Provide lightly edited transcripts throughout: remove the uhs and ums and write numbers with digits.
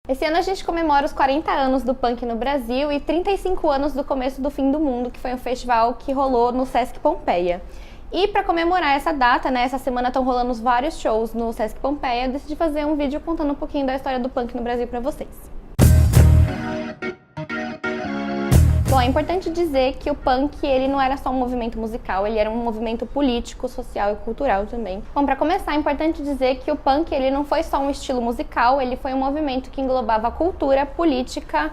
Esse ano a gente comemora os 40 anos do punk no Brasil e 35 anos do começo do Fim do Mundo, que foi um festival que rolou no Sesc Pompeia. E para comemorar essa data, essa semana estão rolando vários shows no Sesc Pompeia, eu decidi fazer um vídeo contando um pouquinho da história do punk no Brasil para vocês. Bom, é importante dizer que o punk ele não era só um movimento musical, ele era um movimento político, social e cultural também. Bom, para começar, é importante dizer que o punk ele não foi só um estilo musical, ele foi um movimento que englobava cultura, política,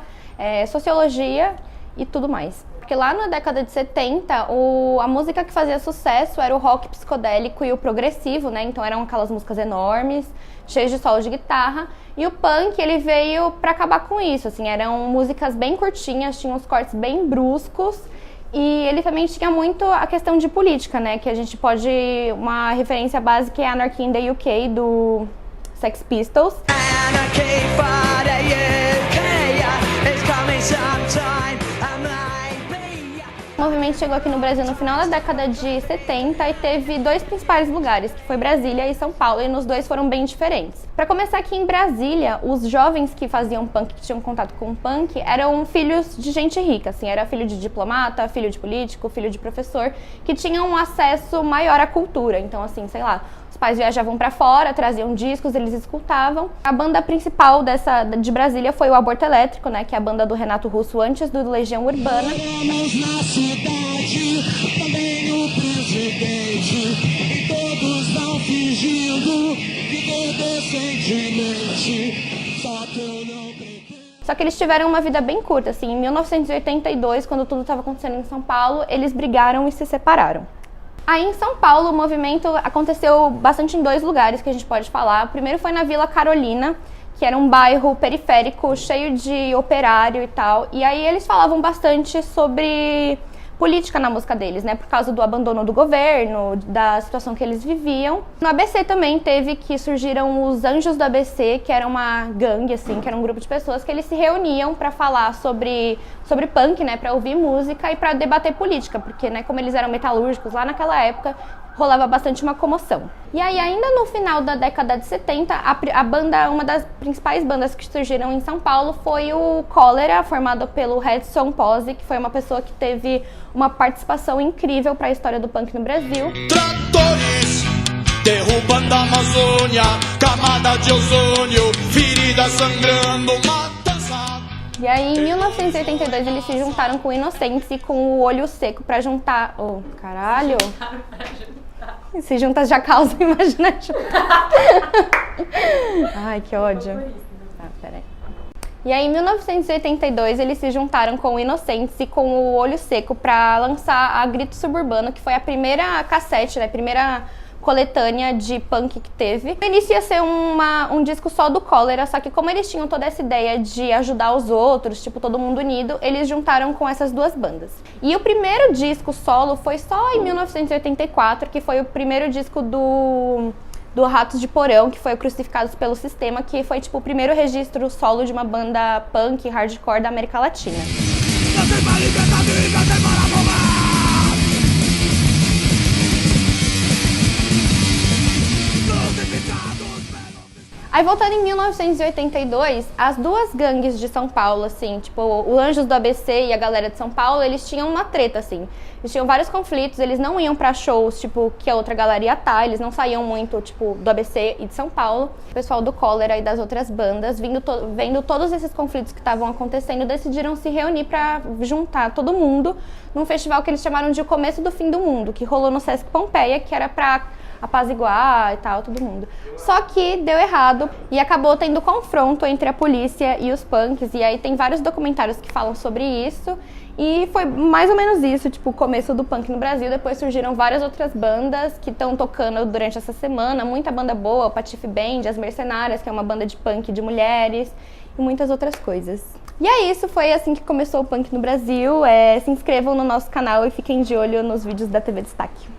sociologia e tudo mais. Porque lá na década de 70, a música que fazia sucesso era o rock psicodélico e o progressivo, Então eram aquelas músicas enormes, cheias de solo de guitarra. E o punk, ele veio para acabar com isso, eram músicas bem curtinhas, tinham uns cortes bem bruscos. E ele também tinha muito a questão de política, que a gente pode... Uma referência básica é Anarchy in the UK, do Sex Pistols. Anarchy for the UK, it's coming sometime. O movimento chegou aqui no Brasil no final da década de 70 e teve dois principais lugares, que foi Brasília e São Paulo, e nos dois foram bem diferentes. Para começar, aqui em Brasília, os jovens que faziam punk, que tinham contato com o punk, eram filhos de gente rica, era filho de diplomata, filho de político, filho de professor, que tinham um acesso maior à cultura. Então, os pais viajavam para fora, traziam discos, eles escutavam. A banda principal de Brasília foi o Aborto Elétrico, que é a banda do Renato Russo antes do Legião Urbana. Na cidade, também o presidente, e todos não fingindo viver decentemente, só que eu não pretendo. Só que eles tiveram uma vida bem curta, em 1982, quando tudo estava acontecendo em São Paulo, eles brigaram e se separaram. Aí em São Paulo o movimento aconteceu bastante em dois lugares que a gente pode falar. O primeiro foi na Vila Carolina, que era um bairro periférico cheio de operário e tal. E aí eles falavam bastante sobre política na música deles, por causa do abandono do governo, da situação que eles viviam. No ABC também surgiram os Anjos do ABC, que era uma gangue, que era um grupo de pessoas que eles se reuniam para falar sobre punk, para ouvir música e para debater política, porque, como eles eram metalúrgicos lá naquela época, rolava bastante uma comoção. E aí, ainda no final da década de 70, a banda, uma das principais bandas que surgiram em São Paulo foi o Cólera, formado pelo Redson Pose, que foi uma pessoa que teve uma participação incrível para a história do punk no Brasil. Tratores derrubando a Amazônia, camada de ozônio, ferida sangrando, matança. E aí, em 1982, eles se juntaram com o Inocentes e com o Olho Seco para juntar... Oh, caralho! Se juntas já causa, imagina juntar. Ai, que ódio. Peraí. E aí, em 1982, eles se juntaram com o Inocentes e com o Olho Seco para lançar a Grito Suburbano, que foi a primeira cassete, a primeira coletânea de punk que teve. No início ia ser um disco só do Cólera, só que como eles tinham toda essa ideia de ajudar os outros, todo mundo unido, eles juntaram com essas duas bandas. E o primeiro disco solo foi só em 1984, que foi o primeiro disco do Ratos de Porão, que foi o Crucificados pelo Sistema, que foi o primeiro registro solo de uma banda punk hardcore da América Latina. Aí, voltando em 1982, as duas gangues de São Paulo, o Anjos do ABC e a galera de São Paulo, eles tinham uma treta, Eles tinham vários conflitos, eles não iam pra shows, que a outra galera ia estar, eles não saíam muito, do ABC e de São Paulo. O pessoal do Cólera e das outras bandas, vendo todos esses conflitos que estavam acontecendo, decidiram se reunir pra juntar todo mundo num festival que eles chamaram de O Começo do Fim do Mundo, que rolou no Sesc Pompeia, que era pra apaziguar e tal, todo mundo. Só que deu errado e acabou tendo confronto entre a polícia e os punks, e aí tem vários documentários que falam sobre isso, e foi mais ou menos isso, o começo do punk no Brasil. Depois surgiram várias outras bandas que estão tocando durante essa semana, muita banda boa, o Patife Band, As Mercenárias, que é uma banda de punk de mulheres, e muitas outras coisas. E é isso, foi assim que começou o punk no Brasil. Se inscrevam no nosso canal e fiquem de olho nos vídeos da TV Destaque.